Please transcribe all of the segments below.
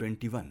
21।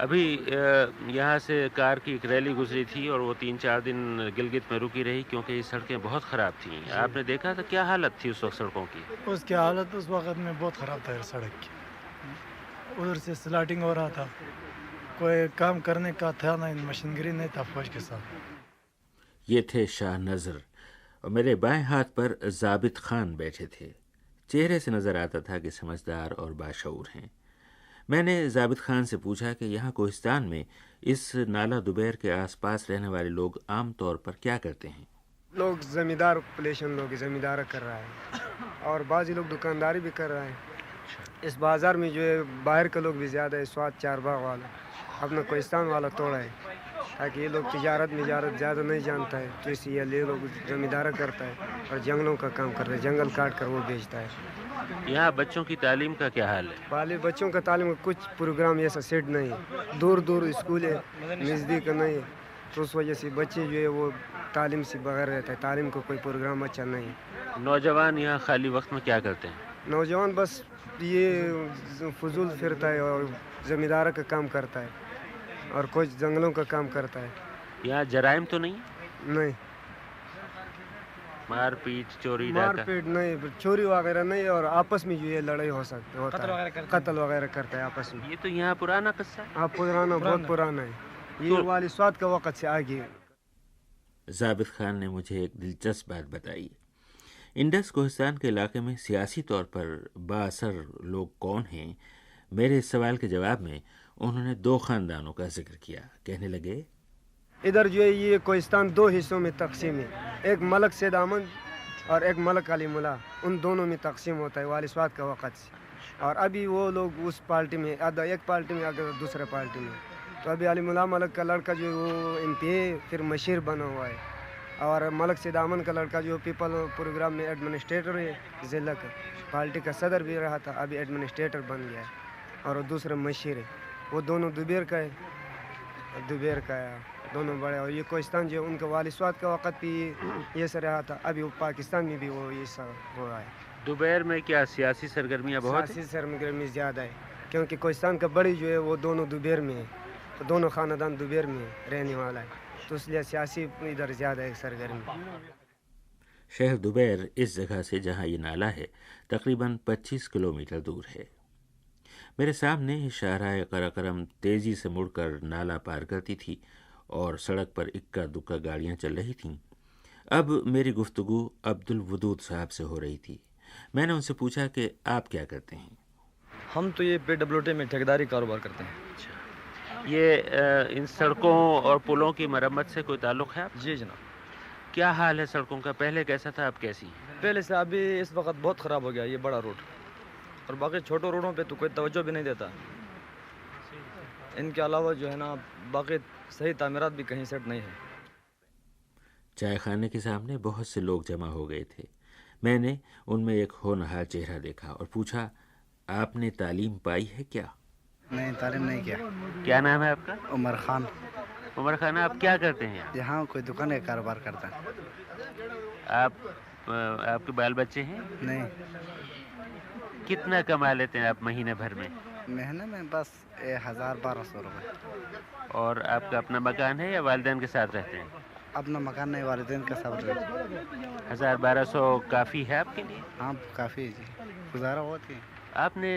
ابھی یہاں سے کار کی ایک ریلی گزری تھی اور وہ 3-4 دن گلگت میں رکی رہی کیونکہ یہ سڑکیں بہت خراب تھیں. آپ نے دیکھا تھا کیا حالت تھی اس وقت سڑکوں کی؟ اس کی حالت اس وقت میں بہت خراب تھا سڑک کی. ادھر سے سلاٹنگ ہو رہا تھا, کوئی کام کرنے کا تھا نہیں, مشینگری نہیں تھا فوج کے ساتھ. یہ تھے شاہ نذر اور میرے بائیں ہاتھ پر ضابط خان بیٹھے تھے. چہرے سے نظر آتا تھا کہ سمجھدار اور باشعور ہیں. میں نے ضابط خان سے پوچھا کہ یہاں کوہستان میں اس نالا دوبیر کے آس پاس رہنے والے لوگ عام طور پر کیا کرتے ہیں؟ لوگ زمیندار پولیشن لوگ زمیندار کر رہا ہے اور بعض لوگ دکانداری بھی کر رہا ہے. اس بازار میں جو ہے باہر کے لوگ بھی زیادہ ہے. سوات چار باغ والا اپنا کوہستان والا توڑا ہے تاکہ یہ لوگ تجارت زیادہ نہیں جانتا ہے, تو اس لیے یہ لوگ زمیندارہ کرتا ہے اور جنگلوں کا کام کرتا ہے, جنگل کاٹ کر وہ بیچتا ہے. یہاں بچوں کی تعلیم کا کیا حال ہے؟ بچوں کا تعلیم کا کچھ پروگرام ایسا سیٹ نہیں ہے. دور دور اسکول ہے, نزدیک نہیں ہے, تو اس وجہ سے بچے جو ہے وہ تعلیم سے بغیر رہتا ہے. تعلیم کا کوئی پروگرام اچھا نہیں ہے. نوجوان یہاں خالی وقت میں کیا کرتے ہیں؟ نوجوان بس یہ فضول پھرتا ہے اور زمیندارہ کا کام کرتا ہے اور کچھ جنگلوں کا کام کرتا ہے. یہاں جرائم تو نہیں؟ نہیں, مار پیٹ چوری مار ڈاکہ؟ پیٹ نہیں, چوری وغیرہ نہیں, اور آپس میں جو ہے لڑائی ہو سکتا ہوتا ہے, قتل وغیرہ کرتا ہے آپس میں. یہ تو یہاں پرانا قصہ ہے. آپ پرانا بہت پرانا ہے, یہ والی سوات کا وقت سے آگے. ضابط خان نے مجھے ایک دلچسپ بات بتائی. انڈس کوہستان کے علاقے میں سیاسی طور پر بااثر لوگ کون ہیں؟ میرے اس سوال کے جواب میں انہوں نے 2 خاندانوں کا ذکر کیا. کہنے لگے ادھر جو ہے یہ کوہستان 2 حصوں میں تقسیم ہے, ایک ملک سید احمد اور ایک ملک علی ملا, ان دونوں میں تقسیم ہوتا ہے والی سوات کا وقت سے. اور ابھی وہ لوگ اس پارٹی میں, ایک پارٹی میں اگر دوسرے پارٹی میں. تو ابھی علی ملا ملک کا لڑکا جو ہے وہ ایم پی اے پھر مشیر بنا ہوا ہے, اور ملک سید احمد کا لڑکا جو پیپل پروگرام میں ایڈمنسٹریٹر ہے ضلع کا, پارٹی کا صدر بھی رہا تھا, ابھی ایڈمنسٹریٹر بن گیا ہے, اور دوسرا مشیر ہے. وہ دونوں دوبیر کا ہے, دونوں بڑے. اور یہ کوہستان جو ہے ان کا والی سوات کا وقت بھی یہ سے رہا تھا, ابھی وہ پاکستان میں بھی وہ یہ سب ہو رہا ہے. دوبیر میں کیا سیاسی سرگرمیاں بہت ہیں؟ سیاسی سرگرمی زیادہ ہے کیونکہ کوہستان کا بڑی جو ہے وہ دونوں دوبیر میں ہے, تو دونوں خاندان دوبیر میں رہنے والا ہے, تو اس لیے سیاسی ادھر زیادہ ہے سرگرمی. شہر دوبیر اس جگہ سے جہاں یہ نالا ہے تقریباً 25 کلومیٹر دور ہے. میرے سامنے شاہراہ قراقرم تیزی سے مڑ کر نالا پار کرتی تھی اور سڑک پر اکا دکا گاڑیاں چل رہی تھیں. اب میری گفتگو عبدالودود صاحب سے ہو رہی تھی. میں نے ان سے پوچھا کہ آپ کیا کرتے ہیں؟ ہم تو یہ PWD میں ٹھیکیداری کاروبار کرتے ہیں. یہ ان سڑکوں اور پلوں کی مرمت سے کوئی تعلق ہے آپ؟ جی جناب. کیا حال ہے سڑکوں کا؟ پہلے کیسا تھا, اب کیسی ہے؟ پہلے سے ابھی اس وقت بہت خراب ہو گیا یہ بڑا روڈ, اور باقی چھوٹے روڈوں پہ تو کوئی توجہ بھی نہیں دیتا. ان کے علاوہ جو ہے نا باقی صحیح تعمیرات بھی کہیں سیٹ نہیں ہے. چائے خانے کے سامنے بہت سے لوگ جمع ہو گئے تھے. میں نے ان میں ایک ہونہار چہرہ دیکھا اور پوچھا, آپ نے تعلیم پائی ہے کیا؟ نہیں, تعلیم نہیں کیا. کیا نام ہے آپ کا؟ عمر خان. عمر خان, آپ کیا کرتے ہیں یہاں کوئی دکان کا کاروبار کرتا ہے. آپ کے بال بچے ہیں؟ نہیں. کتنا کما لیتے ہیں آپ مہینے بھر میں؟ مہینے میں بس 1000-1200 روپے. اور آپ کا اپنا مکان ہے یا والدین کے ساتھ رہتے ہیں؟ اپنا مکان نہیں, والدین کا ساتھ رہتا ہے. 1000-1200 کافی ہے آپ کے لیے؟ ہاں کافی ہے جی, گزارا ہوتی ہے. آپ نے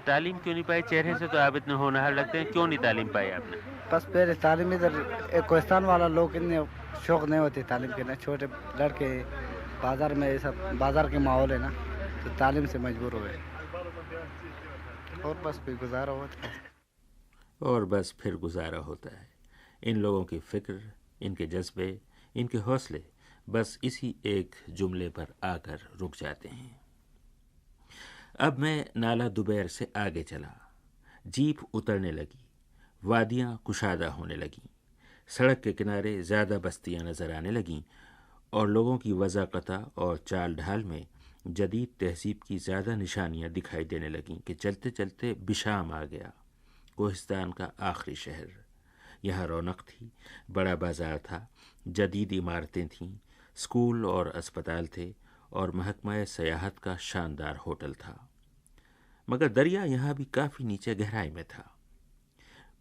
تعلیم کیوں نہیں پائی؟ چہرے سے تو آپ اتنے ہونہار لگتے ہیں, کیوں نہیں تعلیم پائی آپ نے؟ بس پہلے تعلیم ادھر کوہستان والا لوگ اتنے شوق نہیں ہوتے تعلیم کے, نا چھوٹے لڑکے بازار میں, یہ سب بازار کے ماحول ہے نا, تو تعلیم سے مجبور ہوئے, اور بس پھر گزارا ہوتا ہے. اور بس پھر گزارا ہوتا ہے. ان لوگوں کی فکر, ان کے جذبے, ان کے حوصلے بس اسی ایک جملے پر آ کر رک جاتے ہیں. اب میں نالا دوبیر سے آگے چلا. جیپ اترنے لگی, وادیاں کشادہ ہونے لگیں, سڑک کے کنارے زیادہ بستیاں نظر آنے لگیں, اور لوگوں کی وضاقتہ اور چال ڈھال میں جدید تہذیب کی زیادہ نشانیاں دکھائی دینے لگیں کہ چلتے چلتے بشام آ گیا, کوہستان کا آخری شہر. یہاں رونق تھی, بڑا بازار تھا, جدید عمارتیں تھیں, اسکول اور اسپتال تھے, اور محکمہ سیاحت کا شاندار ہوٹل تھا. مگر دریا یہاں بھی کافی نیچے گہرائی میں تھا.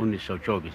1924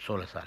16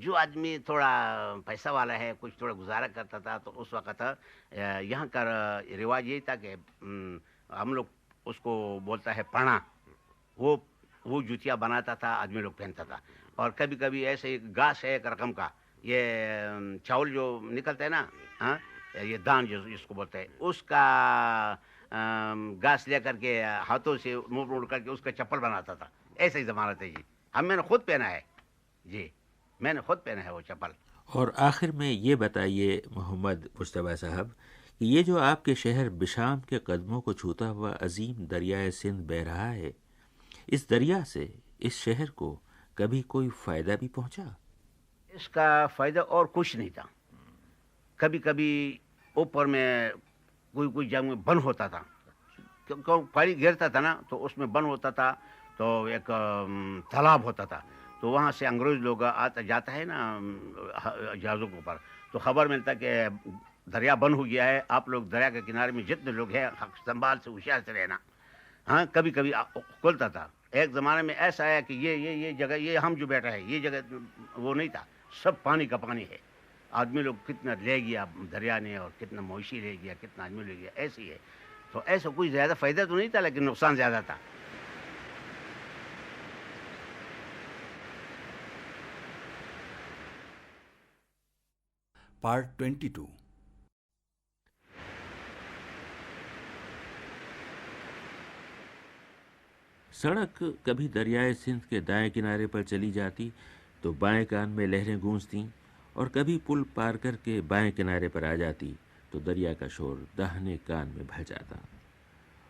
جو آدمی تھوڑا پیسہ والا ہے, کچھ تھوڑا گزارا کرتا تھا, تو اس وقت یہاں کا رواج یہی تھا کہ ہم لوگ اس کو بولتا ہے پانا, وہ جوتیاں بناتا تھا, آدمی لوگ پہنتا تھا. اور کبھی کبھی ایسے گھاس ہے ایک رقم کا, یہ چاول جو نکلتا ہے نا, ہاں, یہ دان جس کو بولتے ہیں, اس کا گھاس لے کر کے ہاتھوں سے موڑ کر کے اس کا چپل بناتا تھا. ایسا ہی زمانہ تھا جی. میں نے خود پہنا ہے جی, میں نے خود پہنا ہے وہ چپل. اور آخر میں یہ بتائیے محمد مجتبیٰ صاحب کہ یہ جو آپ کے شہر بشام کے قدموں کو چھوتا ہوا عظیم دریائے سندھ بہہ رہا ہے, اس دریا سے اس شہر کو کبھی کوئی فائدہ بھی پہنچا؟ اس کا فائدہ اور کچھ نہیں تھا. کبھی کبھی اوپر میں کوئی جگہ میں بند ہوتا تھا, پانی گرتا تھا نا, تو اس میں بند ہوتا تھا, تو ایک تالاب ہوتا تھا, تو وہاں سے انگریز لوگ آتا جاتا ہے نا جہازوں کے اوپر, تو خبر ملتا کہ دریا بند ہو گیا ہے, آپ لوگ دریا کے کنارے میں جتنے لوگ ہیں سنبھال سے ہوشیار سے رہنا. ہاں, کبھی کبھی کھلتا تھا. ایک زمانے میں ایسا آیا کہ یہ جگہ, یہ ہم جو بیٹھا ہے یہ جگہ وہ نہیں تھا, سب پانی کا پانی ہے. آدمی لوگ کتنا لے گیا دریا نے, اور کتنا مویشی لے گیا, کتنا آدمی لے گیا, ایسے ہی ہے. تو ایسا کوئی زیادہ فائدہ تو نہیں تھا, لیکن نقصان زیادہ تھا. پارٹ 22. سڑک کبھی دریائے سندھ کے دائیں کنارے پر چلی جاتی تو بائیں کان میں لہریں گونجتیں, اور کبھی پل پار کر کے بائیں کنارے پر آ جاتی تو دریا کا شور داہنے کان میں بھر جاتا.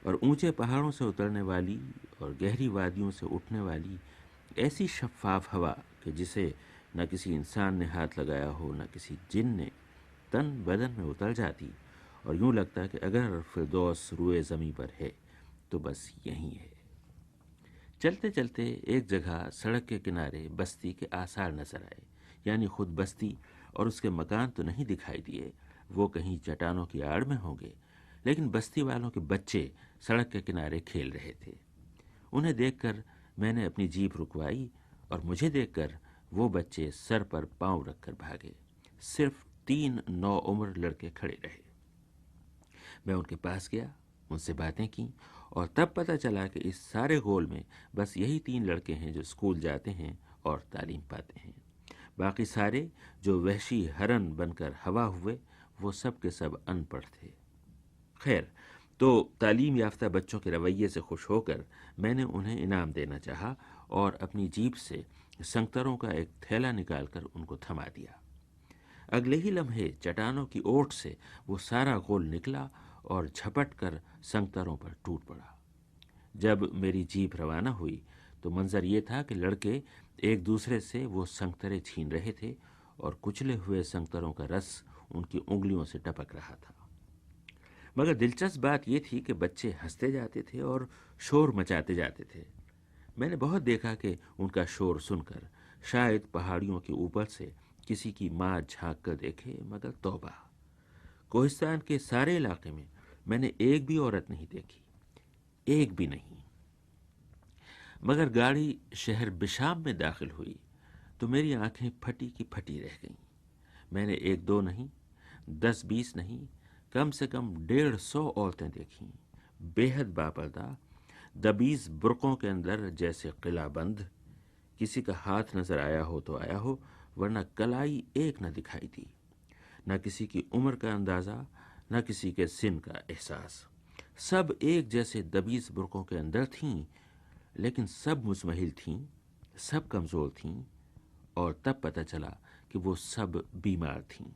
اور اونچے پہاڑوں سے اترنے والی اور گہری وادیوں سے اٹھنے والی ایسی شفاف ہوا کہ جسے نہ کسی انسان نے ہاتھ لگایا ہو نہ کسی جن نے, تن بدن میں اتر جاتی, اور یوں لگتا کہ اگر فردوس روئے زمیں پر ہے تو بس یہیں ہے. چلتے چلتے ایک جگہ سڑک کے کنارے بستی کے آثار نظر آئے, یعنی خود بستی اور اس کے مکان تو نہیں دکھائی دیے, وہ کہیں چٹانوں کی آڑ میں ہوں گے, لیکن بستی والوں کے بچے سڑک کے کنارے کھیل رہے تھے. انہیں دیکھ کر میں نے اپنی جیپ رکوائی, اور مجھے دیکھ کر وہ بچے سر پر پاؤں رکھ کر بھاگے. صرف 3 نوعمر لڑکے کھڑے رہے. میں ان کے پاس گیا, ان سے باتیں کیں, اور تب پتہ چلا کہ اس سارے گول میں بس یہی 3 لڑکے ہیں جو اسکول جاتے ہیں اور تعلیم پاتے ہیں. باقی سارے جو وحشی ہرن بن کر ہوا ہوئے, وہ سب کے سب ان پڑھ تھے. خیر, تو تعلیم یافتہ بچوں کے رویے سے خوش ہو کر میں نے انہیں انعام دینا چاہا, اور اپنی جیپ سے سنگتروں کا ایک تھیلا نکال کر ان کو تھما دیا. اگلے ہی لمحے چٹانوں کی اوٹ سے وہ سارا غول نکلا اور جھپٹ کر سنگتروں پر ٹوٹ پڑا. جب میری جیپ روانہ ہوئی تو منظر یہ تھا کہ لڑکے ایک دوسرے سے وہ سنگترے چھین رہے تھے, اور کچلے ہوئے سنگتروں کا رس ان کی انگلیوں سے ٹپک رہا تھا. مگر دلچسپ بات یہ تھی کہ بچے ہنستے جاتے تھے اور شور مچاتے جاتے تھے. میں نے بہت دیکھا کہ ان کا شور سن کر شاید پہاڑیوں کے اوپر سے کسی کی ماں جھانک کر دیکھے, مگر توبہ, کوہستان کے سارے علاقے میں میں نے ایک بھی عورت نہیں دیکھی, ایک بھی نہیں. مگر گاڑی شہر بشام میں داخل ہوئی تو میری آنکھیں پھٹی کی پھٹی رہ گئیں. میں نے 1-2 نہیں, 10-20 نہیں, کم سے کم 150 عورتیں دیکھیں, بے حد باپردہ, دبیز برقعوں کے اندر جیسے قلعہ بند. کسی کا ہاتھ نظر آیا ہو تو آیا ہو, ورنہ کلائی ایک نہ دکھائی دی. نہ کسی کی عمر کا اندازہ, نہ کسی کے سن کا احساس. سب ایک جیسے دبیز برقعوں کے اندر تھیں, لیکن سب مزمحل تھیں, سب کمزور تھیں, اور تب پتہ چلا کہ وہ سب بیمار تھیں.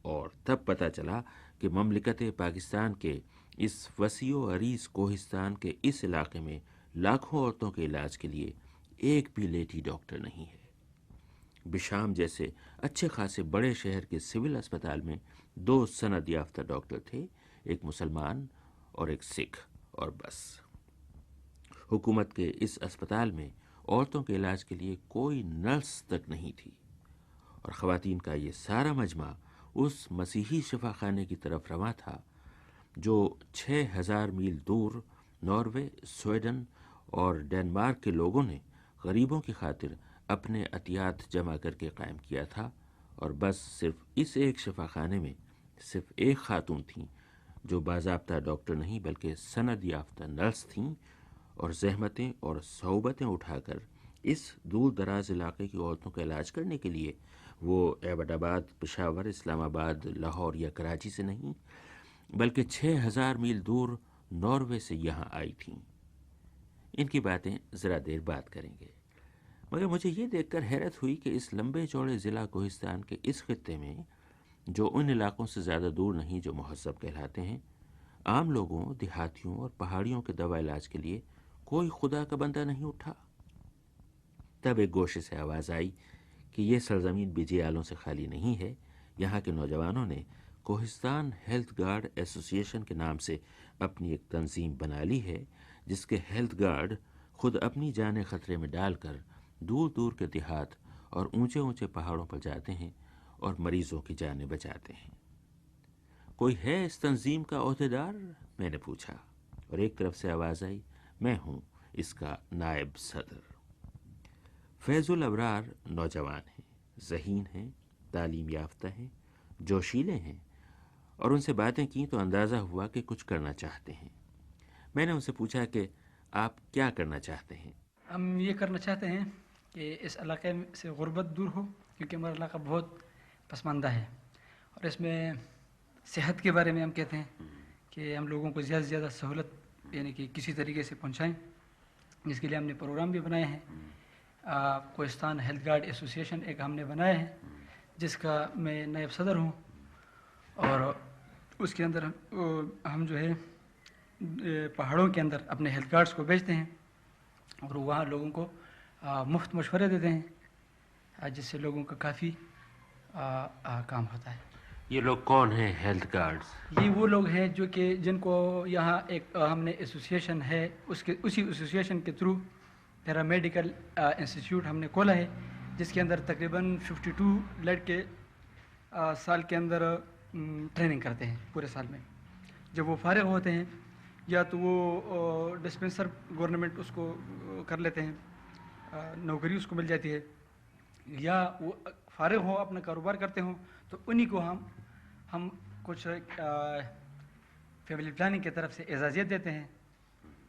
اور تب پتہ چلا کہ مملکت پاکستان کے اس وسیع و عریض کوہستان کے اس علاقے میں لاکھوں عورتوں کے علاج کے لیے ایک بھی لیڈی ڈاکٹر نہیں ہے. بشام جیسے اچھے خاصے بڑے شہر کے سول اسپتال میں 2 سند یافتہ ڈاکٹر تھے, ایک مسلمان اور ایک سکھ, اور بس. حکومت کے اس اسپتال میں عورتوں کے علاج کے لیے کوئی نرس تک نہیں تھی, اور خواتین کا یہ سارا مجمع اس مسیحی شفا خانے کی طرف رواں تھا جو 6000 میل دور ناروے, سویڈن اور ڈنمارک کے لوگوں نے غریبوں کی خاطر اپنے عطیات جمع کر کے قائم کیا تھا، اور بس صرف اس ایک شفا خانے میں صرف ایک خاتون تھیں جو باضابطہ ڈاکٹر نہیں بلکہ سند یافتہ نرس تھیں، اور زحمتیں اور صعوبتیں اٹھا کر اس دور دراز علاقے کی عورتوں کا علاج کرنے کے لیے وہ ایبٹ آباد، پشاور، اسلام آباد، لاہور یا کراچی سے نہیں بلکہ 6000 میل دور ناروے سے یہاں آئی تھیں۔ ان کی باتیں ذرا دیر بعد کریں گے، مگر مجھے یہ دیکھ کر حیرت ہوئی کہ اس لمبے چوڑے ضلع کوہستان کے اس خطے میں، جو ان علاقوں سے زیادہ دور نہیں جو مہذب کہلاتے ہیں، عام لوگوں، دیہاتیوں اور پہاڑیوں کے دوا علاج کے لیے کوئی خدا کا بندہ نہیں اٹھا۔ تب ایک گوشے سے آواز آئی کہ یہ سرزمین بجیالوں سے خالی نہیں ہے، یہاں کے نوجوانوں نے کوہستان ہیلتھ گارڈ ایسوسی ایشن کے نام سے اپنی ایک تنظیم بنا لی ہے، جس کے ہیلتھ گارڈ خود اپنی جانیں خطرے میں ڈال کر دور دور کے دیہات اور اونچے اونچے پہاڑوں پر جاتے ہیں اور مریضوں کی جانیں بچاتے ہیں۔ کوئی ہے اس تنظیم کا عہدیدار؟ میں نے پوچھا، اور ایک طرف سے آواز آئی، میں ہوں اس کا نائب صدر۔ فیض الابرار نوجوان ہیں، ذہین ہیں، تعلیم یافتہ ہیں، جوشیلے ہیں، اور ان سے باتیں کی تو اندازہ ہوا کہ کچھ کرنا چاہتے ہیں۔ میں نے ان سے پوچھا کہ آپ کیا کرنا چاہتے ہیں؟ ہم یہ کرنا چاہتے ہیں کہ اس علاقے سے غربت دور ہو، کیونکہ ہمارا علاقہ بہت پسماندہ ہے، اور اس میں صحت کے بارے میں ہم کہتے ہیں کہ ہم لوگوں کو زیادہ سے زیادہ سہولت یعنی کہ کسی طریقے سے پہنچائیں، جس کے لیے ہم نے پروگرام بھی بنائے ہیں۔ کوہستان ہیلتھ گارڈ ایسوسی ایشن ایک ہم نے بنایا ہے، جس کا میں نائب صدر ہوں، اور اس کے اندر ہم جو ہے پہاڑوں کے اندر اپنے ہیلتھ گارڈز کو بھیجتے ہیں، اور وہاں لوگوں کو مفت مشورے دیتے ہیں، جس سے لوگوں کا کافی کام ہوتا ہے۔ یہ لوگ کون ہیں ہیلتھ گارڈز؟ یہ وہ لوگ ہیں جو کہ جن کو یہاں ایک ہم نے ایسوسی ایشن ہے، اسی ایسوسی ایشن کے تھرو پیرا میڈیکل انسٹیٹیوٹ ہم نے کھولا ہے، جس کے اندر تقریباً 52 لڑکے سال کے اندر ٹریننگ کرتے ہیں پورے سال میں۔ جب وہ فارغ ہوتے ہیں یا تو وہ ڈسپنسر گورنمنٹ اس کو کر لیتے ہیں، نوکری اس کو مل جاتی ہے، یا وہ فارغ ہو اپنا کاروبار کرتے ہوں، تو انہی کو ہم کچھ فیملی پلاننگ کی طرف سے اعزازیت دیتے ہیں،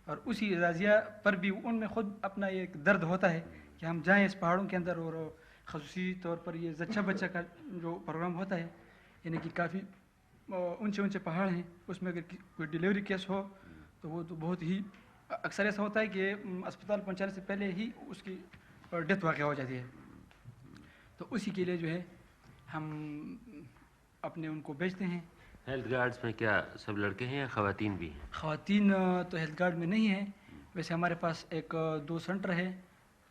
اور اسی اعزازیہ پر بھی ان میں خود اپنا ایک درد ہوتا ہے کہ ہم جائیں اس پہاڑوں کے اندر، اور خصوصی طور پر یہ زچہ بچہ کا جو پروگرام ہوتا ہے، یعنی کہ کافی اونچے اونچے پہاڑ ہیں، اس میں اگر کوئی ڈیلیوری کیس ہو تو وہ تو بہت ہی اکثر ایسا ہوتا ہے کہ اسپتال پہنچانے سے پہلے ہی اس کی ڈیتھ واقع ہو جاتی ہے۔ تو اسی کے لیے جو ہے ہم اپنے ان کو بھیجتے ہیں۔ ہیلتھ گارڈز میں کیا سب لڑکے ہیں یا خواتین بھی ہیں؟ خواتین تو ہیلتھ گارڈ میں نہیں ہیں، ویسے ہمارے پاس ایک 2 سینٹر ہے،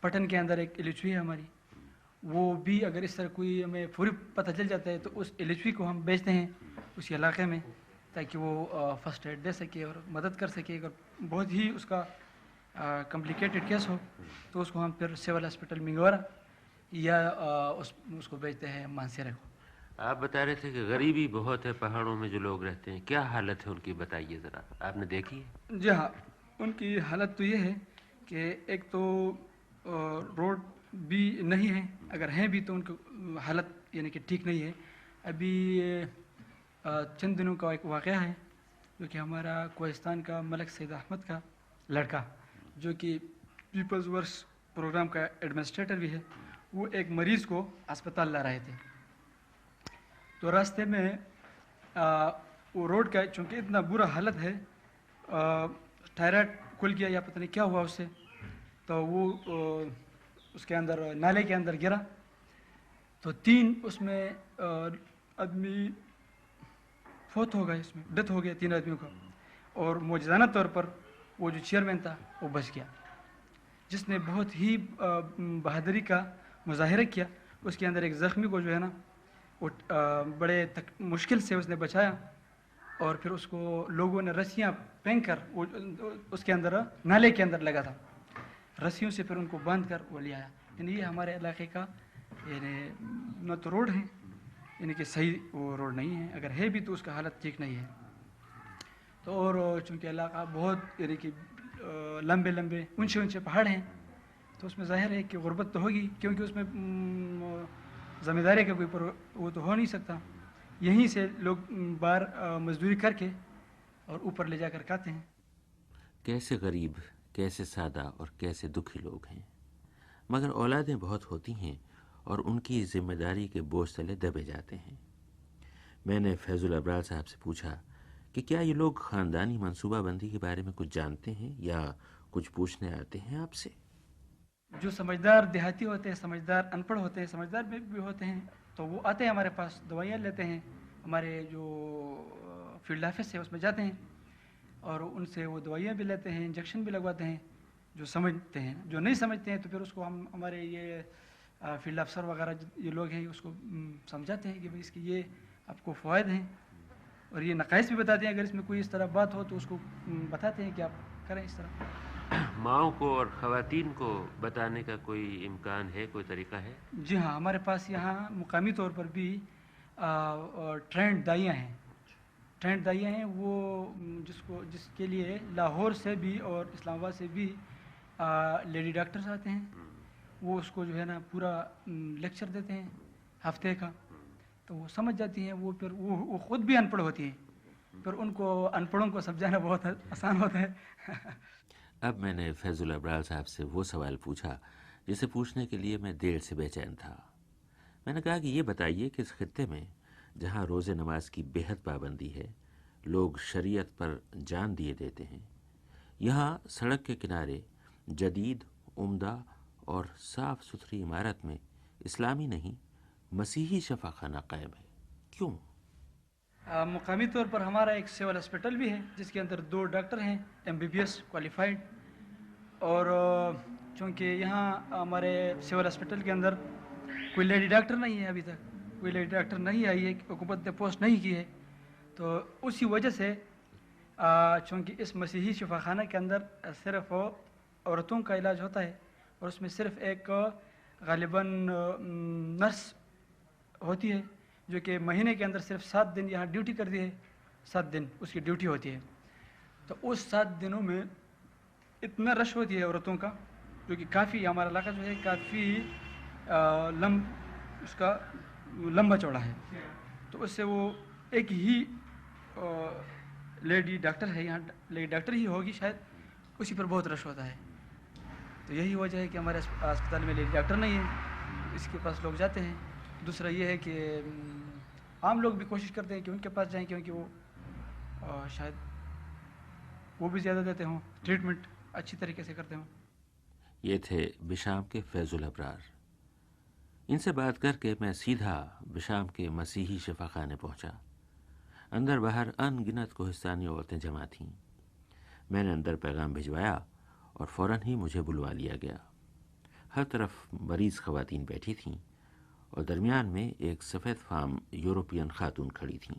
پٹن کے اندر ایک ایل ایچ وی ہے ہماری، وہ بھی اگر اس طرح کوئی ہمیں فوری پتہ چل جاتا ہے تو اس ایل ایچ وی کو ہم بھیجتے ہیں اسی علاقے میں، تاکہ وہ فرسٹ ایڈ دے سکے اور مدد کر سکے۔ اگر بہت ہی اس کا کمپلیکیٹڈ کیس ہو تو اس کو ہم پھر سول ہاسپٹل منگورا یا اس کو بھیجتے ہیں مانسیرا کو۔ آپ بتا رہے تھے کہ غریبی بہت ہے پہاڑوں میں جو لوگ رہتے ہیں، کیا حالت ہے ان کی بتائیے ذرا، آپ نے دیکھی ہے؟ جی ہاں، ان کی حالت تو یہ ہے کہ ایک تو روڈ بھی نہیں ہے، اگر ہیں بھی تو ان کی حالت یعنی کہ ٹھیک نہیں ہے۔ ابھی چند دنوں کا ایک واقعہ ہے جو کہ ہمارا کوہستان کا ملک سید احمد کا لڑکا، جو کہ پیپلز ورکس پروگرام کا ایڈمنسٹریٹر بھی ہے، وہ ایک مریض کو اسپتال لا رہے تھے، تو راستے میں وہ روڈ کا چونکہ اتنا برا حالت ہے، ٹائر کھل گیا یا پتہ نہیں کیا ہوا اس سے، تو وہ اس کے اندر نالے کے اندر گرا، تو 3 اس میں آدمی فوت ہو گئے، اس میں ڈیتھ ہو گیا 3 آدمیوں کا، اور معجزانہ طور پر وہ جو چیئرمین تھا وہ بچ گیا، جس نے بہت ہی بہادری کا مظاہرہ کیا۔ اس کے اندر ایک زخمی کو جو ہے نا وہ بڑے مشکل سے اس نے بچایا، اور پھر اس کو لوگوں نے رسیاں پھینک کر وہ اس کے اندر نالے کے اندر لگا تھا، رسیوں سے پھر ان کو باندھ کر وہ لے آیا۔ یعنی یہ ہمارے علاقے کا یعنی نہ تو روڈ ہے، یعنی کہ صحیح وہ روڈ نہیں ہے، اگر ہے بھی تو اس کا حالت ٹھیک نہیں ہے۔ تو اور چونکہ علاقہ بہت یعنی کہ لمبے اونچے پہاڑ ہیں، تو اس میں ظاہر ہے کہ غربت تو ہوگی، کیونکہ اس میں ذمہ داری کا کوئی وہ تو ہو نہیں سکتا. یہیں سے لوگ باہر مزدوری کر کے اور اوپر لے جا کر کھاتے ہیں. کیسے غریب، کیسے سادہ اور کیسے دکھی لوگ ہیں، مگر اولادیں بہت ہوتی ہیں اور ان کی ذمہ داری کے بوجھ تلے دبے جاتے ہیں. میں نے فیض الابرار صاحب سے پوچھا کہ کیا یہ لوگ خاندانی منصوبہ بندی کے بارے میں کچھ جانتے ہیں یا کچھ پوچھنے آتے ہیں آپ سے؟ جو سمجھدار دیہاتی ہوتے ہیں، سمجھدار ان پڑھ ہوتے ہیں، سمجھدار بھی ہوتے ہیں، تو وہ آتے ہیں ہمارے پاس، دوائیاں لیتے ہیں. ہمارے جو فیلڈ آفس ہے اس میں جاتے ہیں اور ان سے وہ دوائیاں بھی لیتے ہیں، انجیکشن بھی لگواتے ہیں جو سمجھتے ہیں. جو نہیں سمجھتے ہیں تو پھر اس کو ہم ہمارے یہ فیلڈ افسر وغیرہ یہ لوگ ہیں اس کو سمجھاتے ہیں کہ بھئی اس کی یہ آپ کو فوائد ہیں اور یہ نقائص بھی بتاتے ہیں. اگر اس میں کوئی اس طرح بات ہو تو اس کو بتاتے ہیں کہ آپ کریں اس طرح. ماؤں کو اور خواتین کو بتانے کا کوئی امکان ہے، کوئی طریقہ ہے؟ جی ہاں، ہمارے پاس یہاں مقامی طور پر بھی ٹرینڈ دائیاں ہیں. ٹرینڈ دائیاں ہیں وہ جس کے لیے لاہور سے بھی اور اسلام آباد سے بھی لیڈی ڈاکٹرز آتے ہیں. وہ اس کو جو ہے نا پورا لیکچر دیتے ہیں ہفتے کا، تو وہ سمجھ جاتی ہیں. وہ پھر وہ خود بھی ان پڑھ ہوتی ہیں، پھر ان کو ان پڑھوں کو سمجھانا بہت آسان ہوتا ہے. اب میں نے فیض الابرار صاحب سے وہ سوال پوچھا جسے پوچھنے کے لیے میں دیر سے بے چین تھا. میں نے کہا کہ یہ بتائیے کہ اس خطے میں جہاں روزہ نماز کی بے حد پابندی ہے، لوگ شریعت پر جان دیے دیتے ہیں، یہاں سڑک کے کنارے جدید، عمدہ اور صاف ستھری عمارت میں اسلامی نہیں مسیحی شفا خانہ قائم ہے، کیوں؟ مقامی طور پر ہمارا ایک سول ہاسپٹل بھی ہے جس کے اندر 2 ڈاکٹر ہیں MBBS کوالیفائڈ، اور چونکہ یہاں ہمارے سول ہاسپٹل کے اندر کوئی لیڈی ڈاکٹر نہیں ہے، ابھی تک کوئی لیڈی ڈاکٹر نہیں آئی ہے، حکومت نے پوسٹ نہیں کی ہے، تو اسی وجہ سے چونکہ اس مسیحی شفا خانہ کے اندر صرف عورتوں کا علاج ہوتا ہے اور اس میں صرف ایک غالباً نرس ہوتی ہے جو کہ مہینے کے اندر صرف 7 دن یہاں ڈیوٹی کرتی ہے. 7 دن اس کی ڈیوٹی ہوتی ہے، تو اس 7 دنوں میں اتنا رش ہوتی ہے عورتوں کا، جو کہ کافی ہمارا علاقہ جو ہے کافی اس کا لمبا چوڑا ہے. تو اس سے وہ ایک ہی لیڈی ڈاکٹر ہے، یہاں لیڈی ڈاکٹر ہی ہوگی شاید، اسی پر بہت رش ہوتا ہے. تو یہی وجہ ہے کہ ہمارے اسپتال میں لیڈی ڈاکٹر نہیں ہے، اس کے پاس لوگ جاتے ہیں. دوسرا یہ ہے کہ عام لوگ بھی کوشش کرتے ہیں کہ ان کے پاس جائیں، کیونکہ وہ شاید وہ بھی زیادہ دیتے ہوں، ٹریٹمنٹ اچھی طریقے سے کرتے ہوں. یہ تھے بشام کے فیض الابرار. ان سے بات کر کے میں سیدھا بشام کے مسیحی شفا خانے پہنچا. اندر باہر ان گنت کوہستانی عورتیں جمع تھیں. میں نے اندر پیغام بھجوایا اور فوراً ہی مجھے بلوا لیا گیا. ہر طرف مریض خواتین بیٹھی تھیں اور درمیان میں ایک سفید فام یورپین خاتون کھڑی تھیں.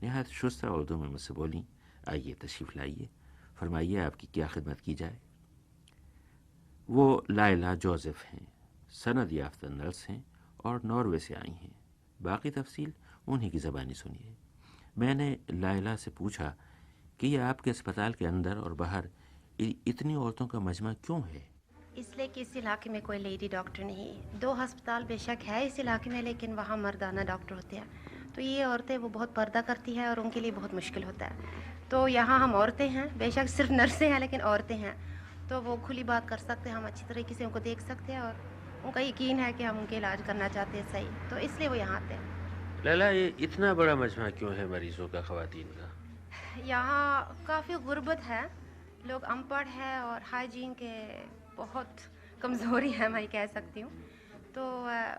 نہایت شستہ اردو میں مجھ سے بولیں، آئیے تشریف لائیے، فرمائیے آپ کی کیا خدمت کی جائے. وہ لائلہ جوزف ہیں، سند یافتہ نرس ہیں اور ناروے سے آئی ہیں. باقی تفصیل انہی کی زبانی سنیے. میں نے لائلہ سے پوچھا کہ یہ آپ کے اسپتال کے اندر اور باہر اتنی عورتوں کا مجمع کیوں ہے؟ اس لیے کہ اس علاقے میں کوئی لیڈی ڈاکٹر نہیں. 2 ہسپتال بے شک ہے اس علاقے میں، لیکن وہاں مردانہ ڈاکٹر ہوتے ہیں. تو یہ عورتیں وہ بہت پردہ کرتی ہیں اور ان کے لیے بہت مشکل ہوتا ہے. تو یہاں ہم عورتیں ہیں، بے شک صرف نرسیں ہیں لیکن عورتیں ہیں، تو وہ کھلی بات کر سکتے ہیں، ہم اچھی طریقے سے ان کو دیکھ سکتے ہیں اور ان کا یقین ہے کہ ہم ان کے علاج کرنا چاہتے ہیں صحیح، تو اس لیے وہ یہاں آتے ہیں. لیلا، یہ اتنا بڑا مجمع کیوں ہے مریضوں کا، خواتین کا؟ یہاں کافی غربت ہے، لوگ ان پڑھ ہیں اور ہائیجین کے بہت کمزوری ہے میں کہہ سکتی ہوں. تو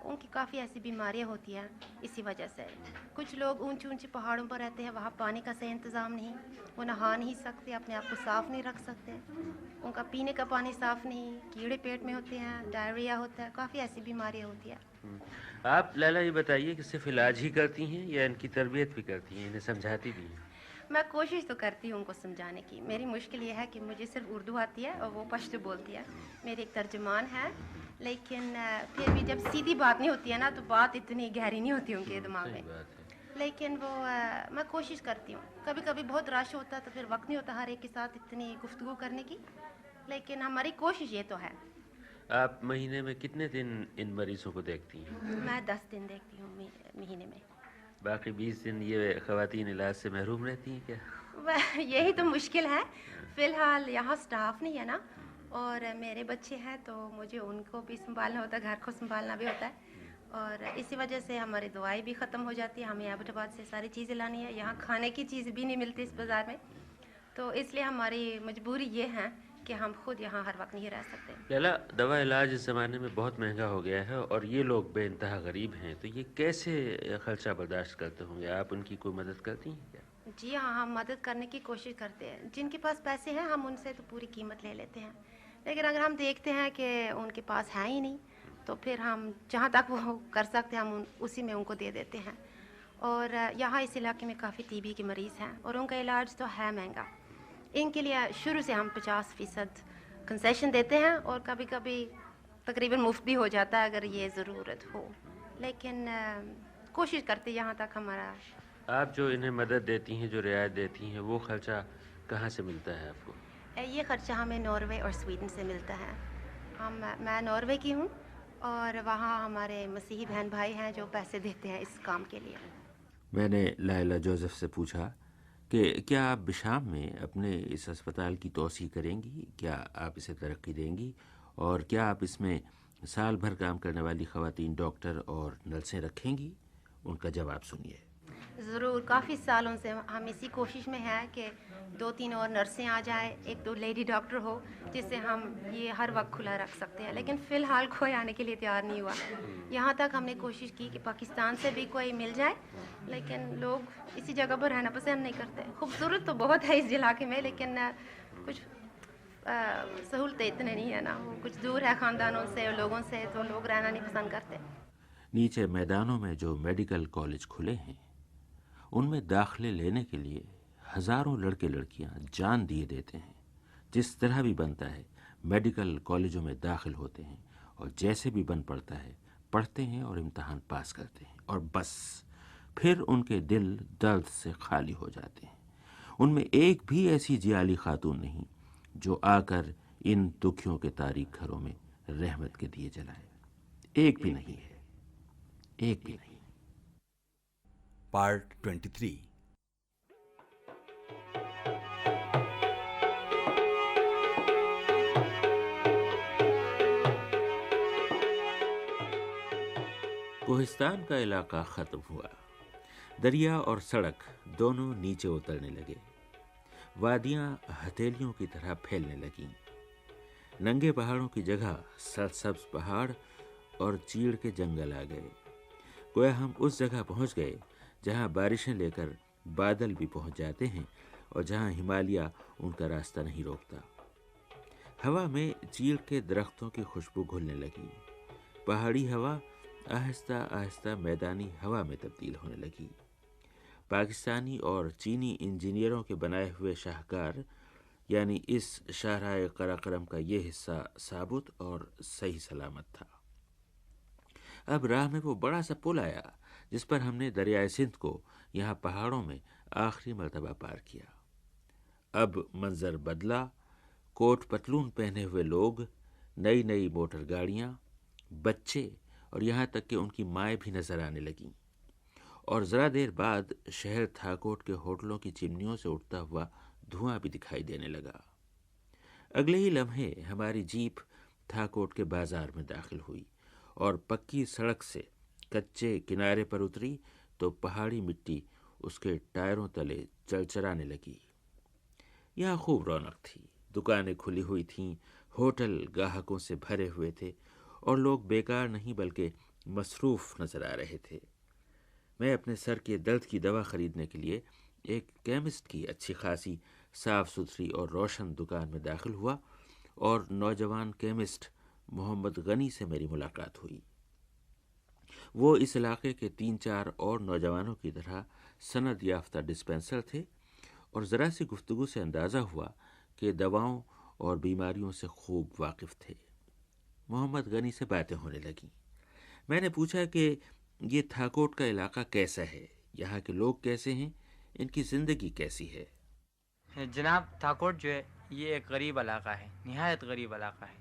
ان کی کافی ایسی بیماریاں ہوتی ہیں اسی وجہ سے. کچھ لوگ اونچی اونچی پہاڑوں پر رہتے ہیں، وہاں پانی کا صحیح انتظام نہیں، وہ نہا نہیں سکتے، اپنے آپ کو صاف نہیں رکھ سکتے، ان کا پینے کا پانی صاف نہیں، کیڑے پیٹ میں ہوتے ہیں، ڈائریا ہوتا ہے، کافی ایسی بیماریاں ہوتی ہیں. آپ لیلا یہ بتائیے کہ صرف علاج ہی کرتی ہیں یا ان کی تربیت بھی کرتی ہیں، انہیں سمجھاتی بھی ہیں؟ میں کوشش تو کرتی ہوں ان کو سمجھانے کی. میری مشکل یہ ہے کہ مجھے صرف اردو آتی ہے اور وہ پشتو بولتی ہے. میری ایک ترجمان ہے، لیکن پھر بھی جب سیدھی بات نہیں ہوتی ہے نا تو بات اتنی گہری نہیں ہوتی ان کے دماغ میں. لیکن وہ میں کوشش کرتی ہوں. کبھی کبھی بہت رش ہوتا ہے تو پھر وقت نہیں ہوتا ہر ایک کے ساتھ اتنی گفتگو کرنے کی، لیکن ہماری کوشش یہ تو ہے. آپ مہینے میں کتنے دن ان مریضوں کو دیکھتی ہیں؟ میں 10 دن دیکھتی ہوں مہینے میں. باقی 20 دن یہ خواتین علاج سے محروم رہتی ہیں کیا؟ یہی تو مشکل ہے. فی الحال یہاں سٹاف نہیں ہے نا, اور میرے بچے ہیں تو مجھے ان کو بھی سنبھالنا ہوتا ہے, گھر کو سنبھالنا بھی ہوتا ہے, اور اسی وجہ سے ہماری دوائی بھی ختم ہو جاتی ہے. ہمیں ایبٹ آباد سے ساری چیزیں لانی ہے, یہاں کھانے کی چیز بھی نہیں ملتی اس بازار میں, تو اس لیے ہماری مجبوری یہ ہے کہ ہم خود یہاں ہر وقت نہیں رہ سکتے. لیلا, دوا علاج اس زمانے میں بہت مہنگا ہو گیا ہے اور یہ لوگ بے انتہا غریب ہیں, تو یہ کیسے خرچہ برداشت کرتے ہوں گے؟ آپ ان کی کوئی مدد کرتی ہیں کیا؟ جی ہاں, ہم مدد کرنے کی کوشش کرتے ہیں. جن کے پاس پیسے ہیں ہم ان سے تو پوری قیمت لے لیتے ہیں, لیکن اگر ہم دیکھتے ہیں کہ ان کے پاس ہے ہی نہیں تو پھر ہم جہاں تک وہ کر سکتے ہیں ہم اسی میں ان کو دے دیتے ہیں. اور یہاں اس علاقے میں کافی ٹی بی کے مریض ہیں اور ان کا علاج تو ہے مہنگا. ان کے لیے شروع سے ہم 50% کنسیشن دیتے ہیں, اور کبھی کبھی تقریباً مفت بھی ہو جاتا ہے اگر یہ ضرورت ہو, لیکن کوشش کرتے یہاں تک ہمارا. آپ جو انہیں مدد دیتی ہیں, جو رعایت دیتی ہیں, وہ خرچہ کہاں سے ملتا ہے آپ کو؟ یہ خرچہ ہمیں ناروے اور سویڈن سے ملتا ہے. میں ناروے کی ہوں اور وہاں ہمارے مسیحی بہن بھائی ہیں جو پیسے دیتے ہیں اس کام کے لیے. میں نے لائلا جوزف سے پوچھا کہ کیا آپ بشام میں اپنے اس اسپتال کی توسیع کریں گی, کیا آپ اسے ترقی دیں گی, اور کیا آپ اس میں سال بھر کام کرنے والی خواتین ڈاکٹر اور نرسیں رکھیں گی؟ ان کا جواب سنیے. ضرور, کافی سالوں سے ہم اسی کوشش میں ہیں کہ 2-3 اور نرسیں آ جائیں, 1-2 لیڈی ڈاکٹر ہو جس سے ہم یہ ہر وقت کھلا رکھ سکتے ہیں, لیکن فی الحال کوئی آنے کے لیے تیار نہیں ہوا. یہاں تک ہم نے کوشش کی کہ پاکستان سے بھی کوئی مل جائے, لیکن لوگ اسی جگہ پر رہنا پسند نہیں کرتے. خوبصورت تو بہت ہے اس علاقے میں, لیکن کچھ سہولتیں اتنے نہیں ہے نا, وہ کچھ دور ہے خاندانوں سے اور لوگوں سے, تو لوگ رہنا نہیں پسند کرتے. نیچے میدانوں میں جو میڈیکل کالج کھلے ہیں ان میں داخلے لینے کے لیے ہزاروں لڑکے لڑکیاں جان دیے دیتے ہیں. جس طرح بھی بنتا ہے میڈیکل کالجوں میں داخل ہوتے ہیں, اور جیسے بھی بن پڑتا ہے پڑھتے ہیں اور امتحان پاس کرتے ہیں, اور بس پھر ان کے دل درد سے خالی ہو جاتے ہیں. ان میں ایک بھی ایسی جیالی خاتون نہیں جو آ کر ان دکھیوں کے تاریک گھروں میں رحمت کے دیے جلائے. ایک بھی نہیں ہے, ایک بھی نہیں. پارٹ 23. کوہستان کا علاقہ ختم ہوا. دریا اور سڑک دونوں نیچے اترنے لگے. وادیاں ہتھیلیوں کی طرح پھیلنے لگیں. ننگے پہاڑوں کی جگہ سرسبز پہاڑ اور چیڑ کے جنگل آ گئے. گویا ہم اس جگہ پہنچ گئے جہاں بارشیں لے کر بادل بھی پہنچ جاتے ہیں اور جہاں ہمالیہ ان کا راستہ نہیں روکتا. ہوا میں چیڑ کے درختوں کی خوشبو گھلنے لگی. پہاڑی ہوا آہستہ آہستہ میدانی ہوا میں تبدیل ہونے لگی. پاکستانی اور چینی انجینئروں کے بنائے ہوئے شاہکار یعنی اس شاہراہ قراقرم کا یہ حصہ ثابت اور صحیح سلامت تھا. اب راہ میں وہ بڑا سا پل آیا جس پر ہم نے دریائے سندھ کو یہاں پہاڑوں میں آخری مرتبہ پار کیا. اب منظر بدلا. کوٹ پتلون پہنے ہوئے لوگ, نئی نئی موٹر گاڑیاں, بچے اور یہاں تک کہ ان کی مائیں بھی نظر آنے لگیں. اور ذرا دیر بعد شہر تھاکوٹ کے ہوٹلوں کی چمنیوں سے اٹھتا ہوا دھواں بھی دکھائی دینے لگا. اگلے ہی لمحے ہماری جیپ تھاکوٹ کے بازار میں داخل ہوئی اور پکی سڑک سے کچے کنارے پر اتری تو پہاڑی مٹی اس کے ٹائروں تلے چرچرانے لگی. یہاں خوب رونق تھی. دکانیں کھلی ہوئی تھیں, ہوٹل گاہکوں سے بھرے ہوئے تھے اور لوگ بیکار نہیں بلکہ مصروف نظر آ رہے تھے. میں اپنے سر کے درد کی دوا خریدنے کے لیے ایک کیمسٹ کی اچھی خاصی صاف ستھری اور روشن دکان میں داخل ہوا اور نوجوان کیمسٹ محمد غنی سے میری ملاقات ہوئی. وہ اس علاقے کے 3-4 اور نوجوانوں کی طرح سند یافتہ ڈسپینسر تھے اور ذرا سی گفتگو سے اندازہ ہوا کہ دواؤں اور بیماریوں سے خوب واقف تھے. محمد غنی سے باتیں ہونے لگیں. میں نے پوچھا کہ یہ تھاکوٹ کا علاقہ کیسا ہے, یہاں کے لوگ کیسے ہیں, ان کی زندگی کیسی ہے. جناب تھاکوٹ جو ہے یہ ایک غریب علاقہ ہے, نہایت غریب علاقہ ہے.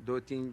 2-3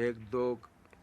1-2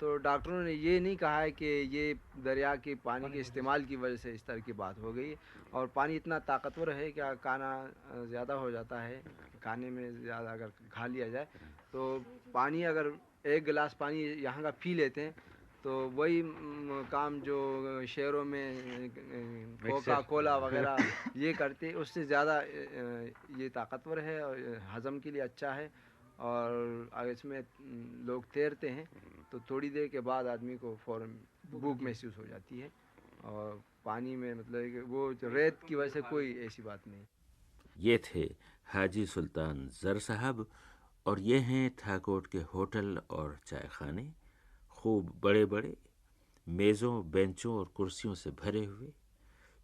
تو ڈاکٹروں نے یہ نہیں کہا ہے کہ یہ دریا کے پانی کے استعمال کی وجہ سے اس طرح کی بات ہو گئی، اور پانی اتنا طاقتور ہے کہ کھانا زیادہ ہو جاتا ہے، کھانے میں زیادہ اگر کھا لیا جائے تو پانی اگر ایک گلاس پانی یہاں کا پی لیتے ہیں تو وہی کام جو شہروں میں کوکا کولا وغیرہ یہ کرتے، اس سے زیادہ یہ طاقتور ہے اور ہضم کے لیے اچھا ہے، اور اگر اس میں لوگ تیرتے ہیں تو تھوڑی دیر کے بعد آدمی کو فوراً بھوک محسوس ہو جاتی ہے، اور پانی میں مطلب کہ وہ ریت کی وجہ سے کوئی ایسی بات نہیں۔ یہ تھے حاجی سلطان زر صاحب، اور یہ ہیں تھاکوٹ کے ہوٹل اور چائے خانے، خوب بڑے بڑے، میزوں بینچوں اور کرسیوں سے بھرے ہوئے،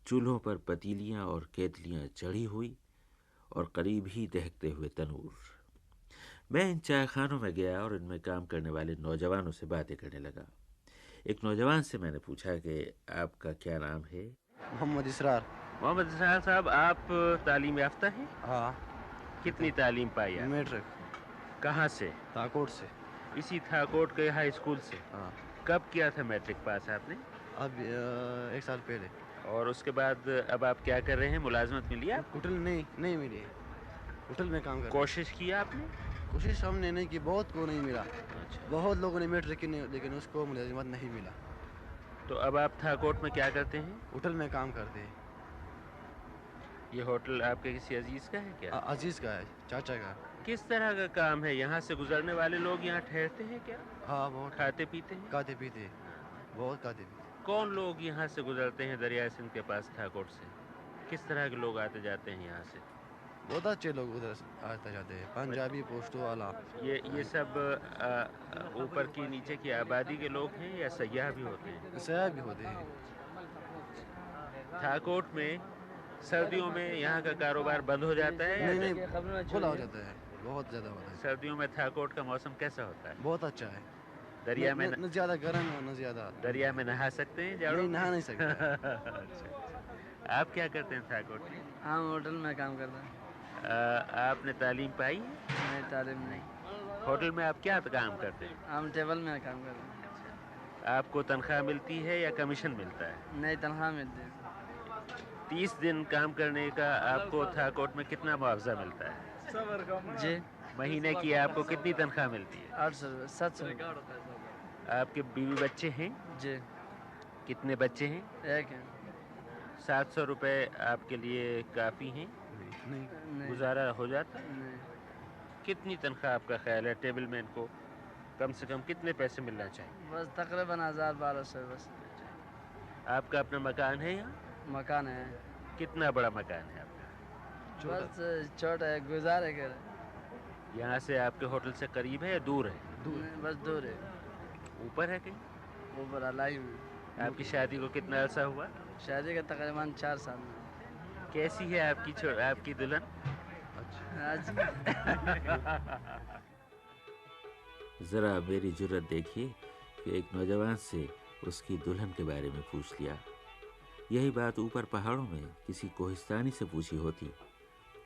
چولہوں پر پتیلیاں اور کیتلیاں چڑھی ہوئی، اور قریب ہی دہکتے ہوئے تنور۔ میں ان چائے خانوں میں گیا اور ان میں کام کرنے والے نوجوانوں سے باتیں کرنے لگا۔ ایک نوجوان سے میں نے پوچھا کہ آپ کا کیا نام ہے؟ محمد اسرار۔ محمد اسرار صاحب، آپ تعلیم یافتہ ہیں؟ ہاں۔ کتنی تعلیم پائی آپ؟ میٹرک۔ کہاں سے؟ تھاکوٹ سے۔ اسی تھاکوٹ کے ہائی اسکول سے؟ ہاں۔ کب کیا تھا میٹرک پاس آپ نے؟ اب 1 سال پہلے۔ اور اس کے بعد اب آپ کیا کر رہے ہیں؟ ملازمت ملی آپ؟ ہوٹل نہیں ملی، ہوٹل میں کام کر۔ کوشش کی آپ نے؟ کوشش ہم نے نہیں کی، بہت کو نہیں ملا۔ بہت لوگوں نے میٹرک کی لیکن اس کو ملازمت نہیں ملا۔ تو اب آپ تھاکوٹ میں کیا کرتے ہیں؟ ہوٹل میں کام کرتے ہیں۔ یہ ہوٹل آپ کے کسی عزیز کا ہے کیا؟ عزیز کا ہے، چاچا کا۔ کس طرح کا کام ہے؟ یہاں سے گزرنے والے لوگ یہاں ٹھہرتے ہیں کیا؟ ہاں، بہت کھاتے پیتے ہیں؟ کھاتے پیتے، بہت کھاتے پیتے۔ کون لوگ یہاں سے گزرتے ہیں دریائے سندھ کے پاس تھاکوٹ سے؟ کس طرح کے لوگ آتے جاتے ہیں یہاں سے؟ بہت اچھے لوگ ادھر آتے جاتے ہیں، پنجابی، پشتو والا۔ یہ سب اوپر کی نیچے کی آبادی کے لوگ ہیں یا سیاح بھی ہوتے ہیں؟ سیاح بھی ہوتے ہیں۔ تھاکوٹ میں سردیوں میں یہاں کا کاروبار بند ہو جاتا ہے؟ نہیں، کھلا ہو جاتا ہے، بہت زیادہ ہوتا ہے۔ سردیوں میں تھاکوٹ کا موسم کیسا ہوتا ہے؟ بہت اچھا ہے۔ دریا میں نہ زیادہ گرم ہے نہ زیادہ۔ دریا میں نہا سکتے ہیں؟ نہیں، نہا نہیں سکتے۔ آپ کیا کرتے ہیں تھاکوٹ میں؟ ہم ہوٹل میں کام کرتے ہیں۔ آپ نے تعلیم پائی؟ نہیں، تعلیم نہیں۔ ہوٹل میں آپ کیا کام کرتے ہیں؟ ہم ٹیبل میں کام کرتے ہیں۔ آپ کو تنخواہ ملتی ہے یا کمیشن ملتا ہے؟ نہیں، تنخواہ ملتی ہے۔ 30 دن کام کرنے کا آپ کو تھاکوٹ میں کتنا معاوضہ ملتا ہے؟ جی۔ مہینے کی آپ کو کتنی تنخواہ ملتی ہے؟ 800 روپے، 700 روپے۔ آپ کے بیوی بچے ہیں؟ جی۔ کتنے بچے ہیں؟ ایک ہے۔ 700 روپے آپ کے لیے کافی ہیں؟ نہیں۔ گزارا ہو جاتا ہے؟ نہیں۔ کتنی تنخواہ آپ کا خیال ہے ٹیبل مین کو کم سے کم کتنے پیسے ملنا چاہیے؟ بس تقریباً 1000-1200 بس۔ آپ کا اپنا مکان ہے یہاں؟ مکان ہے۔ کتنا بڑا مکان ہے آپ کا؟ بس چھوٹا ہے، گزارے کر۔ یہاں سے آپ کے ہوٹل سے قریب ہے یا دور ہے؟ بس دور ہے۔ اوپر ہے کہیں؟ اوپر الائی میں۔ آپ کی شادی کو کتنا عرصہ ہوا؟ شادی کا تقریباً 4 سال میں۔ کیسی ہے آپ کی دلہن؟ ذرا میری جرت دیکھیے کہ ایک نوجوان سے اس کی دلہن کے بارے میں پوچھ لیا۔ یہی بات اوپر پہاڑوں میں کسی کوہستانی سے پوچھی ہوتی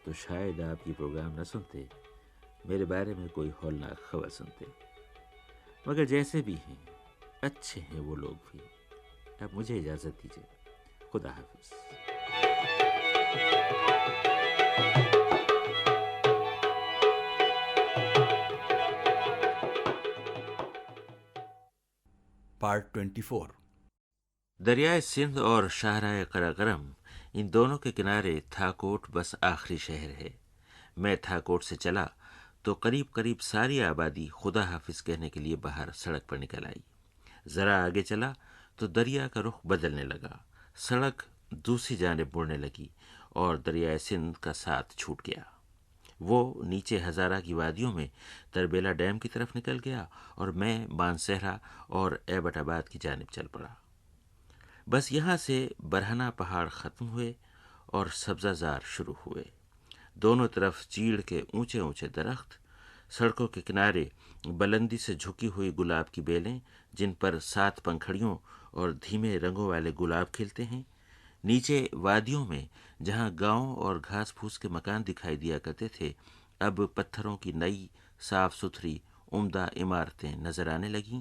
تو شاید آپ یہ پروگرام نہ سنتے، میرے بارے میں کوئی ہولناک خبر سنتے۔ مگر جیسے بھی ہیں، اچھے ہیں وہ لوگ بھی۔ اب مجھے اجازت دیجیے، خدا حافظ۔ پارٹ 24۔ دریائے سندھ اور شاہراہ قراقرم، ان دونوں کے کنارے تھاکوٹ بس آخری شہر ہے۔ میں تھاکوٹ سے چلا تو قریب ساری آبادی خدا حافظ کہنے کے لیے باہر سڑک پر نکل آئی۔ ذرا آگے چلا تو دریا کا رخ بدلنے لگا، سڑک دوسری جانب مڑنے لگی اور دریائے سندھ کا ساتھ چھوٹ گیا۔ وہ نیچے ہزارہ کی وادیوں میں تربیلا ڈیم کی طرف نکل گیا اور میں مانسہرہ اور ایبٹ آباد کی جانب چل پڑا۔ بس یہاں سے برہنہ پہاڑ ختم ہوئے اور سبزہ زار شروع ہوئے۔ دونوں طرف چیڑ کے اونچے درخت، سڑکوں کے کنارے بلندی سے جھکی ہوئی گلاب کی بیلیں جن پر 7 پنکھڑیوں اور دھیمے رنگوں والے گلاب کھلتے ہیں۔ نیچے وادیوں میں جہاں گاؤں اور گھاس پھوس کے مکان دکھائی دیا کرتے تھے، اب پتھروں کی نئی صاف ستھری عمدہ عمارتیں نظر آنے لگیں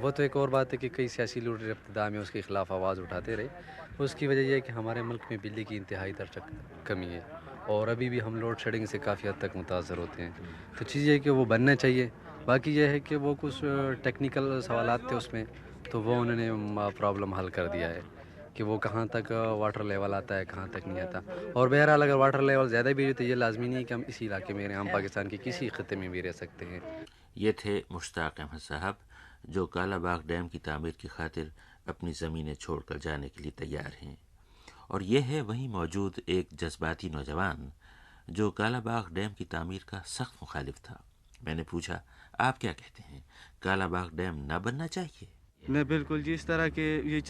وہ تو ایک اور بات ہے کہ کئی سیاسی لیڈر ابتدا میں اس کے خلاف آواز اٹھاتے رہے. اس کی وجہ یہ ہے کہ ہمارے ملک میں بجلی کی انتہائی درجہ کمی ہے اور ابھی بھی ہم لوڈ شیڈنگ سے کافی حد تک متاثر ہوتے ہیں. تو چیز یہ ہے کہ وہ بننا چاہیے. باقی یہ ہے کہ وہ کچھ ٹیکنیکل سوالات تھے اس میں, تو وہ انہوں نے پرابلم حل کر دیا ہے کہ وہ کہاں تک واٹر لیول آتا ہے, کہاں تک نہیں آتا. اور بہرحال اگر واٹر لیول زیادہ بھی ہے تو یہ لازمی نہیں ہے کہ ہم اسی علاقے میں رہیں, ہم پاکستان کے کسی خطے میں بھی رہ سکتے ہیں. یہ تھے مشتاق احمد صاحب جو کالا باغ ڈیم کی تعمیر کی خاطر اپنی زمینیں چھوڑ کر جانے کے لیے تیار ہیں. اور یہ ہے وہیں موجود ایک جذباتی نوجوان جو کالا باغ ڈیم کی تعمیر کا سخت مخالف تھا. میں نے پوچھا, آپ کیا کہتے ہیں, کالا باغ ڈیم نہ بننا چاہیے؟ نہیں بالکل جی, اس طرح کے یہ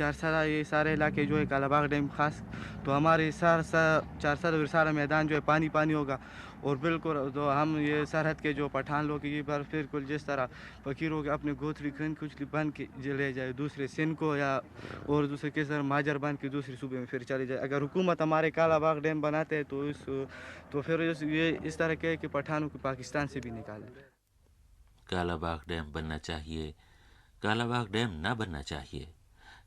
یہ سارے علاقے جو ہے کالا باغ ڈیم خاص تو ہمارے سارا میدان جو ہے پانی پانی ہوگا. اور بالکل تو ہم یہ سرحد کے جو پٹھان لوگ یہ پر بالکل جس طرح فقیروں کے اپنے گوتھری کچھ بن کے لے جائے دوسرے سندھ کو یا اور دوسرے کس طرح ماجر بن کے دوسرے صوبے میں پھر چلے جائے. اگر حکومت ہمارے کالا باغ ڈیم بناتے ہیں تو پھر یہ اس طرح کے کہ پٹھانوں کو پاکستان سے بھی نکالے. کالا باغ ڈیم بننا چاہیے, کالا باغ ڈیم نہ بننا چاہیے.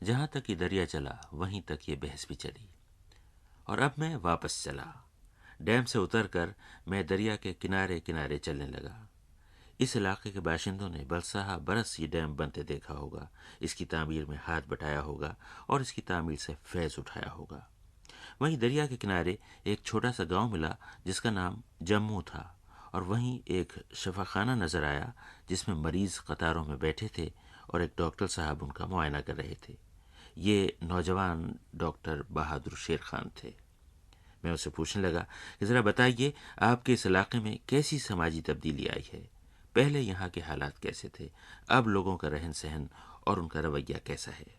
جہاں تک یہ دریا چلا وہیں تک یہ بحث بھی چلی. اور اب میں واپس چلا. ڈیم سے اتر کر میں دریا کے کنارے کنارے چلنے لگا. اس علاقے کے باشندوں نے برسہ برس یہ ڈیم بنتے دیکھا ہوگا, اس کی تعمیر میں ہاتھ بٹایا ہوگا اور اس کی تعمیر سے فیض اٹھایا ہوگا. وہیں دریا کے کنارے ایک چھوٹا سا گاؤں ملا جس کا نام جموں تھا, اور وہیں ایک شفاخانہ نظر آیا جس میں مریض قطاروں میں بیٹھے تھے اور ایک ڈاکٹر صاحب ان کا معائنہ کر رہے تھے. یہ نوجوان ڈاکٹر بہادر شیر خان تھے. میں اسے پوچھنے لگا کہ ذرا بتائیے آپ کے اس علاقے میں کیسی سماجی تبدیلی آئی ہے, پہلے یہاں کے حالات کیسے تھے, اب لوگوں کا رہن سہن اور ان کا رویہ کیسا ہے؟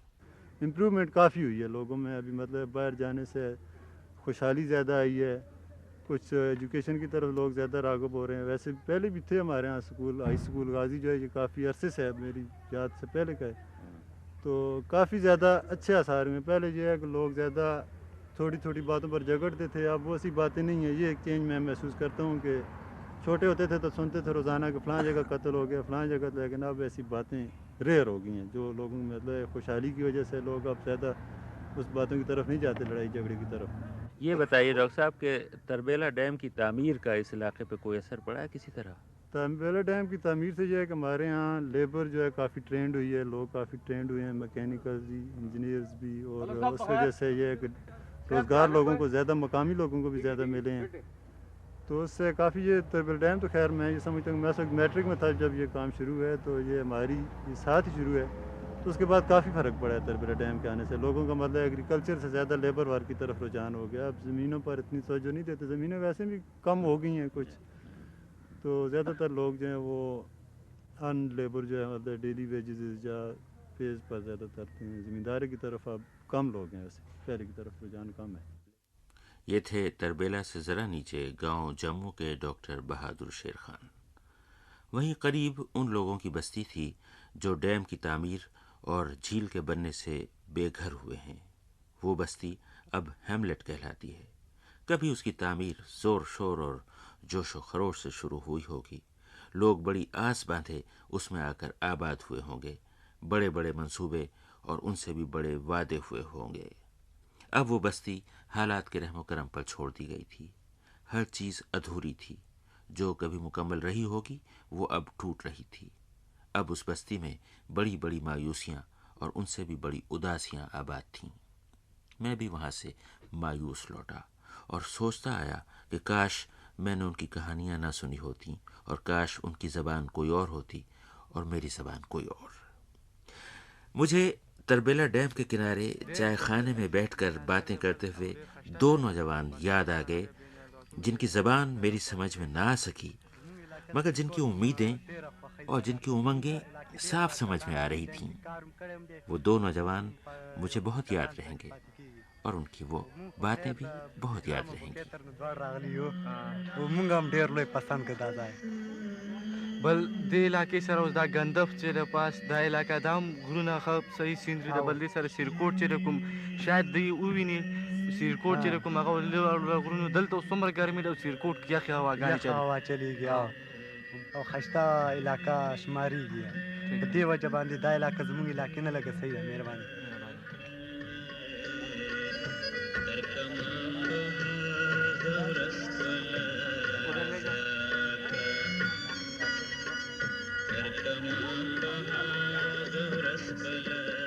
امپرومنٹ کافی ہوئی ہے لوگوں میں. ابھی مطلب باہر جانے سے خوشحالی زیادہ آئی ہے, کچھ ایجوکیشن کی طرف لوگ زیادہ راغب ہو رہے ہیں. ویسے پہلے بھی تھے ہمارے ہاں اسکول, ہائی اسکول غازی جو ہے یہ کافی عرصے سے ہے, میری یاد سے پہلے کا ہے, تو کافی زیادہ اچھے آثار ہیں. پہلے یہ ہے کہ لوگ زیادہ تھوڑی تھوڑی باتوں پر جھگڑتے تھے, اب وہ ایسی باتیں نہیں ہیں. یہ ایک چینج میں محسوس کرتا ہوں کہ چھوٹے ہوتے تھے تو سنتے تھے روزانہ کہ فلاں جگہ قتل ہو گیا فلاں جگہ, لیکن اب ایسی باتیں ریئر ہو گئی ہیں جو لوگوں میں مطلب خوشحالی کی وجہ سے لوگ اب زیادہ اس باتوں کی طرف نہیں جاتے, لڑائی جھگڑے کی طرف. یہ بتائیے ڈاکٹر صاحب کہ تربیلا ڈیم کی تعمیر کا اس علاقے پہ کوئی اثر پڑا ہے کسی طرح؟ تربیلا ڈیم کی تعمیر سے یہ ہے کہ ہمارے ہاں لیبر جو ہے کافی ٹرینڈ ہوئی ہے, لوگ کافی ٹرینڈ ہوئے ہیں, میکینیکلز بھی, انجینئرز بھی, اور اس وجہ سے یہ ہے کہ روزگار لوگوں کو زیادہ, مقامی لوگوں کو بھی زیادہ ملے ہیں. تو اس سے کافی یہ تربیلا ڈیم تو خیر میں یہ سمجھتا ہوں, میں اس وقت میٹرک میں تھا جب یہ کام شروع ہے, تو یہ ہماری یہ ساتھ ہی شروع ہے, تو اس کے بعد کافی فرق پڑا ہے تربیلا ڈیم کے آنے سے. لوگوں کا مطلب ایگریکلچر سے زیادہ لیبر ورک کی طرف رجحان ہو گیا. اب زمینوں پر اتنی توجہ نہیں دیتے, زمینیں ویسے بھی کم ہو گئی ہیں کچھ, تو زیادہ تر لوگ جو ہیں وہ ان لیبر جو ہے مطلب ڈیلی ویجز یا پیز پر زیادہ تر ہیں. زمینداری کی طرف اب کم لوگ ہیں, ویسے پہلے کی طرف رجحان کم ہے. یہ تھے تربیلا سے ذرا نیچے گاؤں جموں کے ڈاکٹر بہادر شیر خان. وہیں قریب ان لوگوں کی بستی تھی جو ڈیم کی تعمیر اور جھیل کے بننے سے بے گھر ہوئے ہیں. وہ بستی اب ہیملٹ کہلاتی ہے. کبھی اس کی تعمیر زور شور اور جوش و خروش سے شروع ہوئی ہوگی. لوگ بڑی آس باندھے اس میں آ کر آباد ہوئے ہوں گے. بڑے بڑے منصوبے اور ان سے بھی بڑے وعدے ہوئے ہوں گے. اب وہ بستی حالات کے رحم و کرم پر چھوڑ دی گئی تھی. ہر چیز ادھوری تھی. جو کبھی مکمل رہی ہوگی وہ اب ٹوٹ رہی تھی. اب اس بستی میں بڑی بڑی مایوسیاں اور ان سے بھی بڑی اداسیاں آباد تھیں. میں بھی وہاں سے مایوس لوٹا اور سوچتا آیا کہ کاش میں نے ان کی کہانیاں نہ سنی ہوتی, اور کاش ان کی زبان کوئی اور ہوتی اور میری زبان کوئی اور. مجھے تربیلا ڈیم کے کنارے چائے خانے میں بیٹھ کر باتیں کرتے ہوئے دو نوجوان یاد آ گئے جن کی زبان میری سمجھ میں نہ آ سکی, مگر جن کی امیدیں اور جن کی امنگیں صاف سمجھ میں آ رہی تھیں. وہ دو نوجوان مجھے بہت یاد رہیں گے اور ان کی وہ باتیں بھی بہت یاد رہیں گی. بل دې علاقې سره اوس دا ګندف چې د پاس دا علاقه دا هم غرونه ښه صحیح سیندري د بل دې سره سیرکوټ چې د کوم شاید دوی وویني سیرکوټ چې د کوم هغه غرونو دلته اوس څومره ګرمي ده او سیرکوټ کې یخې هواګانې هوا چلیږي او خسته علاقه شمارېږي. په دې وجه باندې دا علاقه زموږ علاقې نه لګه صحیح ده. مهرباني. Come on,